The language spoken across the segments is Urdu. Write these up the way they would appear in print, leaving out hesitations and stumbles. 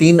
3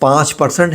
5%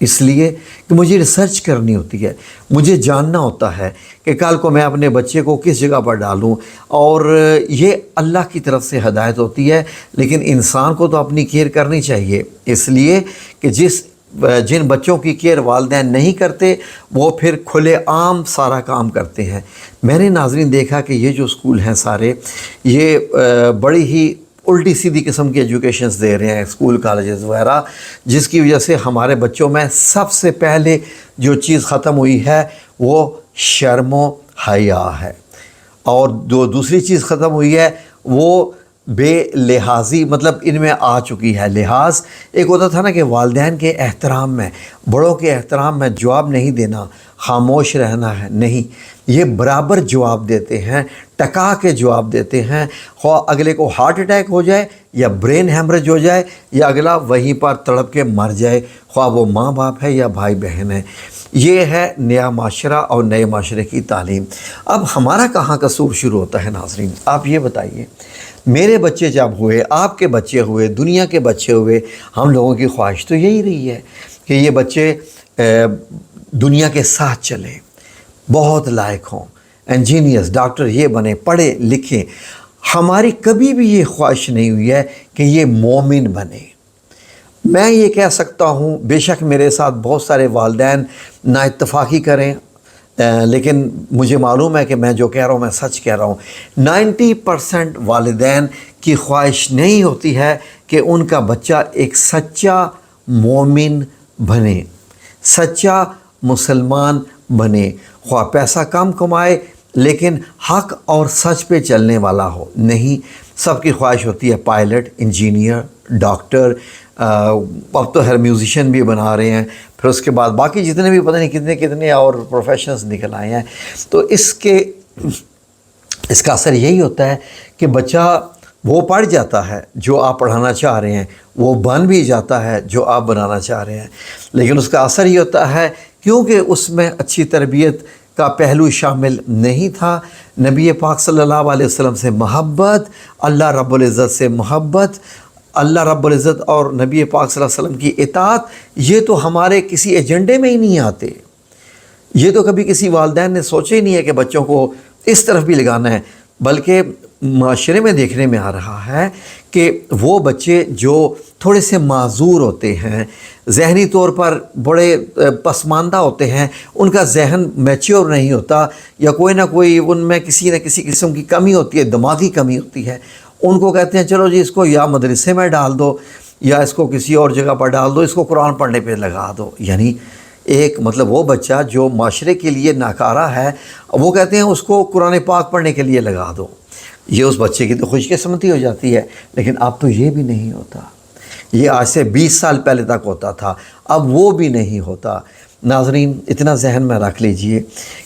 اس لیے کہ مجھے ریسرچ کرنی ہوتی ہے، مجھے جاننا ہوتا ہے کہ کل کو میں اپنے بچے کو کس جگہ پر ڈالوں، اور یہ اللہ کی طرف سے ہدایت ہوتی ہے، لیکن انسان کو تو اپنی کیئر کرنی چاہیے، اس لیے کہ جن بچوں کی کیئر والدین نہیں کرتے وہ پھر کھلے عام سارا کام کرتے ہیں۔ میں نے ناظرین دیکھا کہ یہ جو اسکول ہیں سارے، یہ بڑی ہی الٹی سیدھی قسم کی ایجوکیشنز دے رہے ہیں، اسکول کالجز وغیرہ، جس کی وجہ سے ہمارے بچوں میں سب سے پہلے جو چیز ختم ہوئی ہے وہ شرم و حیا ہے، اور جو دوسری چیز ختم ہوئی ہے وہ بے لحاظی، مطلب ان میں آ چکی ہے لحاظ۔ ایک ہوتا تھا نا کہ والدین کے احترام میں، بڑوں کے احترام میں جواب نہیں دینا، خاموش رہنا ہے، نہیں، یہ برابر جواب دیتے ہیں، ٹکا کے جواب دیتے ہیں، خواہ اگلے کو ہارٹ اٹیک ہو جائے یا برین ہیمریج ہو جائے یا اگلا وہیں پر تڑپ کے مر جائے، خواہ وہ ماں باپ ہے یا بھائی بہن ہے۔ یہ ہے نیا معاشرہ اور نئے معاشرے کی تعلیم۔ اب ہمارا کہاں قصور شروع ہوتا ہے ناظرین؟ آپ یہ بتائیے، میرے بچے جب ہوئے، آپ کے بچے ہوئے، دنیا کے بچے ہوئے، ہم لوگوں کی خواہش تو یہی رہی ہے کہ یہ بچے دنیا کے ساتھ چلیں، بہت لائق ہوں، انجینئرز، ڈاکٹر یہ بنے، پڑھے لکھیں۔ ہماری کبھی بھی یہ خواہش نہیں ہوئی ہے کہ یہ مومن بنے۔ میں یہ کہہ سکتا ہوں، بے شک میرے ساتھ بہت سارے والدین نا اتفاقی کریں، لیکن مجھے معلوم ہے کہ میں جو کہہ رہا ہوں میں سچ کہہ رہا ہوں۔ 90% والدین کی خواہش نہیں ہوتی ہے کہ ان کا بچہ ایک سچا مومن بنے، سچا مسلمان بنے، خواہ پیسہ کم کمائے لیکن حق اور سچ پہ چلنے والا ہو۔ نہیں، سب کی خواہش ہوتی ہے پائلٹ، انجینئر، ڈاکٹر، اب تو ہر میوزیشین بھی بنا رہے ہیں، پھر اس کے بعد باقی جتنے بھی پتہ نہیں کتنے کتنے اور پروفیشنز نکل آئے ہیں۔ تو اس کا اثر یہی ہوتا ہے کہ بچہ وہ پڑھ جاتا ہے جو آپ پڑھانا چاہ رہے ہیں، وہ بن بھی جاتا ہے جو آپ بنانا چاہ رہے ہیں، لیکن اس کا اثر یہ ہوتا ہے کیونکہ اس میں اچھی تربیت کا پہلو شامل نہیں تھا، نبی پاک صلی اللہ علیہ وسلم سے محبت، اللہ رب العزت سے محبت، اللہ رب العزت اور نبی پاک صلی اللہ علیہ وسلم کی اطاعت، یہ تو ہمارے کسی ایجنڈے میں ہی نہیں آتے۔ یہ تو کبھی کسی والدین نے سوچا ہی نہیں ہے کہ بچوں کو اس طرف بھی لگانا ہے، بلکہ معاشرے میں دیکھنے میں آ رہا ہے کہ وہ بچے جو تھوڑے سے معذور ہوتے ہیں، ذہنی طور پر بڑے پسماندہ ہوتے ہیں، ان کا ذہن میچور نہیں ہوتا، یا کوئی نہ کوئی ان میں کسی نہ کسی قسم کی کمی ہوتی ہے، دماغی کمی ہوتی ہے، ان کو کہتے ہیں چلو جی اس کو یا مدرسے میں ڈال دو یا اس کو کسی اور جگہ پر ڈال دو، اس کو قرآن پڑھنے پہ لگا دو۔ یعنی ایک مطلب وہ بچہ جو معاشرے کے لیے ناکارہ ہے، وہ کہتے ہیں اس کو قرآن پاک پڑھنے کے لیے لگا دو۔ یہ اس بچے کی تو خوش قسمتی ہو جاتی ہے، لیکن اب تو یہ بھی نہیں ہوتا۔ یہ آج سے 20 سال پہلے تک ہوتا تھا، اب وہ بھی نہیں ہوتا۔ ناظرین، اتنا ذہن میں رکھ لیجئے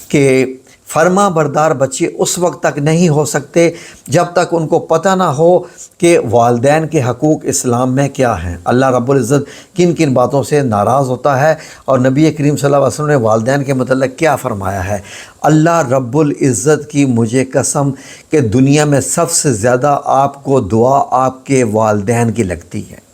کہ فرما بردار بچے اس وقت تک نہیں ہو سکتے جب تک ان کو پتہ نہ ہو کہ والدین کے حقوق اسلام میں کیا ہیں، اللہ رب العزت کن کن باتوں سے ناراض ہوتا ہے، اور نبی کریم صلی اللہ علیہ وسلم نے والدین کے متعلق کیا فرمایا ہے۔ اللہ رب العزت کی مجھے قسم کہ دنیا میں سب سے زیادہ آپ کو دعا آپ کے والدین کی لگتی ہے۔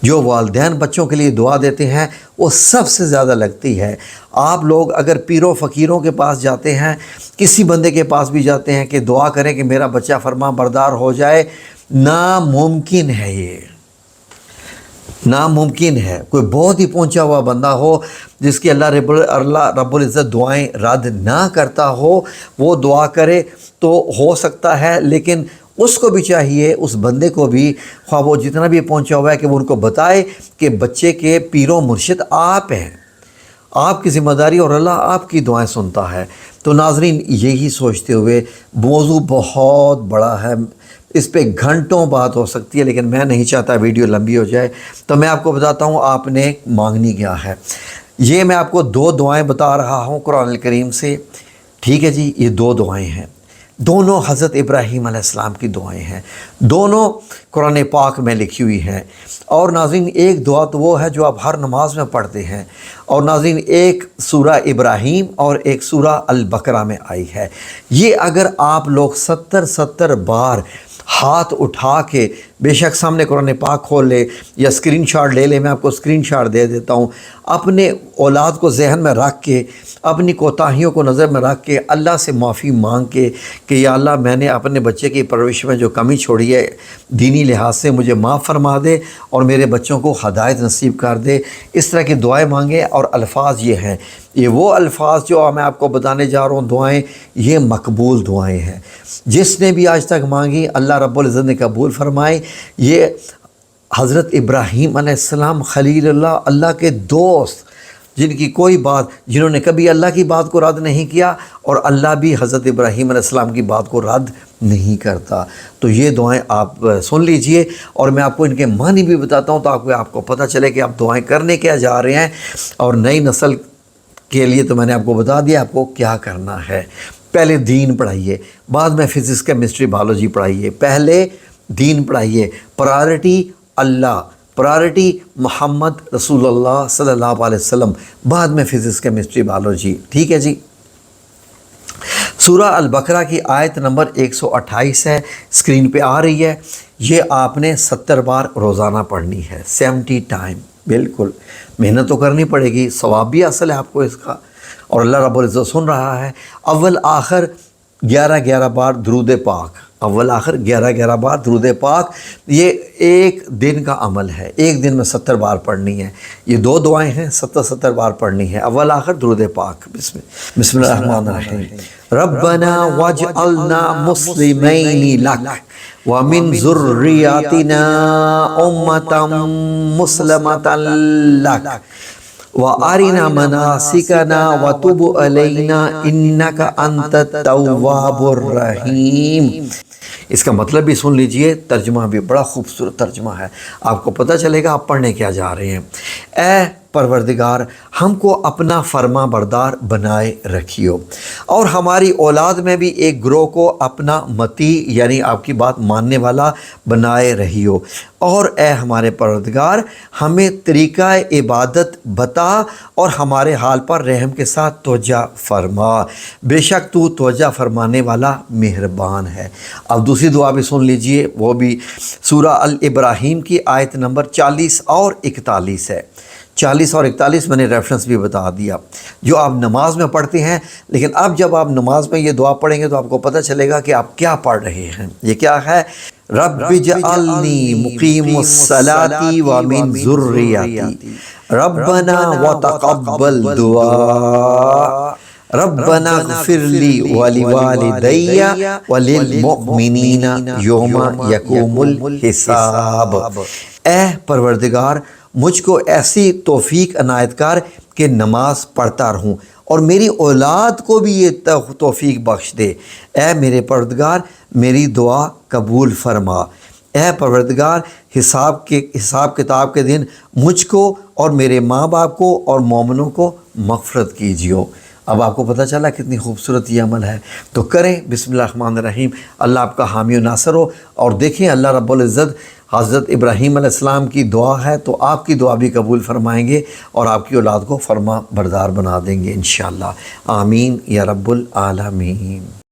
جو والدین بچوں کے لیے دعا دیتے ہیں وہ سب سے زیادہ لگتی ہے۔ آپ لوگ اگر پیروں فقیروں کے پاس جاتے ہیں، کسی بندے کے پاس بھی جاتے ہیں کہ دعا کریں کہ میرا بچہ فرما بردار ہو جائے، ناممکن ہے، یہ ناممکن ہے۔ کوئی بہت ہی پہنچا ہوا بندہ ہو جس کی اللہ رب العزت دعائیں رد نہ کرتا ہو، وہ دعا کرے تو ہو سکتا ہے، لیکن اس کو بھی چاہیے، اس بندے کو بھی، خواہ وہ جتنا بھی پہنچا ہوا ہے، کہ وہ ان کو بتائے کہ بچے کے پیر و مرشد آپ ہیں، آپ کی ذمہ داری، اور اللہ آپ کی دعائیں سنتا ہے۔ تو ناظرین، یہی سوچتے ہوئے، موضوع بہت بڑا ہے، اس پہ گھنٹوں بات ہو سکتی ہے، لیکن میں نہیں چاہتا ویڈیو لمبی ہو جائے، تو میں آپ کو بتاتا ہوں آپ نے مانگنی کیا ہے۔ یہ میں آپ کو 2 دعائیں بتا رہا ہوں قرآن الکریم سے، ٹھیک ہے جی؟ یہ 2 دعائیں ہیں، دونوں حضرت ابراہیم علیہ السلام کی دعائیں ہیں، دونوں قرآن پاک میں لکھی ہوئی ہیں۔ اور ناظرین، ایک دعا تو وہ ہے جو آپ ہر نماز میں پڑھتے ہیں، اور ناظرین ایک سورہ ابراہیم اور ایک سورہ البقرہ میں آئی ہے۔ یہ اگر آپ لوگ 70 بار ہاتھ اٹھا کے بے شک سامنے قرآن پاک کھول لے یا اسکرین شاٹ لے لے، میں آپ کو اسکرین شاٹ دے دیتا ہوں، اپنے اولاد کو ذہن میں رکھ کے، اپنی کوتاہیوں کو نظر میں رکھ کے اللہ سے معافی مانگ کے کہ یا اللہ میں نے اپنے بچے کی پرورش میں جو کمی چھوڑی ہے دینی لحاظ سے مجھے معاف فرما دے اور میرے بچوں کو ہدایت نصیب کر دے، اس طرح کی دعائیں مانگیں۔ اور الفاظ یہ ہیں، یہ وہ الفاظ جو میں آپ کو بتانے جا رہا ہوں دعائیں، یہ مقبول دعائیں ہیں، جس نے بھی آج تک مانگی اللہ رب العزت نے قبول فرمائے۔ یہ حضرت ابراہیم علیہ السلام خلیل اللہ، اللہ کے دوست، جن کی کوئی بات، جنہوں نے کبھی اللہ کی بات کو رد نہیں کیا، اور اللہ بھی حضرت ابراہیم علیہ السلام کی بات کو رد نہیں کرتا۔ تو یہ دعائیں آپ سن لیجئے، اور میں آپ کو ان کے معنی بھی بتاتا ہوں تاکہ آپ کو پتہ چلے کہ آپ دعائیں کرنے کیا جا رہے ہیں۔ اور نئی نسل کے لیے تو میں نے آپ کو بتا دیا آپ کو کیا کرنا ہے۔ پہلے دین پڑھائیے، بعد میں فزکس کیمسٹری بایولوجی پڑھائیے، پہلے دین پڑھائیے، پرائرٹی اللہ، پرائرٹی محمد رسول اللہ صلی اللہ علیہ وسلم، بعد میں فزکس کیمسٹری بایولوجی، ٹھیک ہے جی۔ سورہ البقرہ کی آیت نمبر 128 ہے، اسکرین پہ آ رہی ہے۔ یہ آپ نے 70 بار روزانہ پڑھنی ہے، 70 ٹائم، بالکل محنت تو کرنی پڑے گی، ثواب بھی حاصل ہے آپ کو اس کا، اور اللہ رب العزت سن رہا ہے۔ اول آخر 11 بار درود پاک، اول آخر 11 بار درود پاک، یہ ایک دن کا عمل ہے، ایک دن میں 70 بار پڑھنی ہے۔ یہ دو دعائیں ہیں، 70 بار پڑھنی ہے، اول آخر درود پاک۔ بسم اللہ الرحمن الرحیم۔ ربنا واجعلنا مسلمین لک ومن ذریاتنا امة مسلمة لک وَأَرِنَا مَنَاسِكَنَا وَتُبْ عَلَيْنَا إِنَّكَ أَنْتَ التَّوَّابُ الرَّحِيمُ۔ اس کا مطلب بھی سن لیجئے، ترجمہ بھی بڑا خوبصورت ترجمہ ہے، آپ کو پتہ چلے گا آپ پڑھنے کیا جا رہے ہیں۔ اے پروردگار، ہم کو اپنا فرما بردار بنائے رکھیو، اور ہماری اولاد میں بھی ایک گروہ کو اپنا متی یعنی آپ کی بات ماننے والا بنائے رہیو، اور اے ہمارے پروردگار ہمیں طریقہ عبادت بتا اور ہمارے حال پر رحم کے ساتھ توجہ فرما، بے شک تو توجہ فرمانے والا مہربان ہے۔ اب دوسری دعا بھی سن لیجئے، وہ بھی سورہ الابراہیم کی آیت نمبر 40 اور 41 ہے۔ 40 اور 41 میں نے ریفرنس بھی بتا دیا، جو آپ نماز میں پڑھتے ہیں، لیکن اب جب آپ نماز میں یہ دعا پڑھیں گے تو آپ کو پتہ چلے گا کہ آپ کیا پڑھ رہے ہیں۔ یہ کیا ہے؟ رب اجعلنی مقیم الصلاۃ ومن ذریتی ربنا وتقبل دعاء ربنا اغفر لی ولوالدی وللمؤمنین یوم یقوم الحساب۔ اے پروردگار، مجھ کو ایسی توفیق عنایت کر کہ نماز پڑھتا رہوں، اور میری اولاد کو بھی یہ توفیق بخش دے۔ اے میرے پروردگار، میری دعا قبول فرما۔ اے پروردگار، حساب کتاب کے دن مجھ کو اور میرے ماں باپ کو اور مومنوں کو مغفرت کیجیو۔ اب آپ کو پتہ چلا کتنی خوبصورت یہ عمل ہے، تو کریں۔ بسم اللہ الرحمن الرحیم۔ اللہ آپ کا حامی و ناصر ہو، اور دیکھیں اللہ رب العزت حضرت ابراہیم علیہ السلام کی دعا ہے تو آپ کی دعا بھی قبول فرمائیں گے، اور آپ کی اولاد کو فرما بردار بنا دیں گے انشاءاللہ۔ آمین یا رب العالمین۔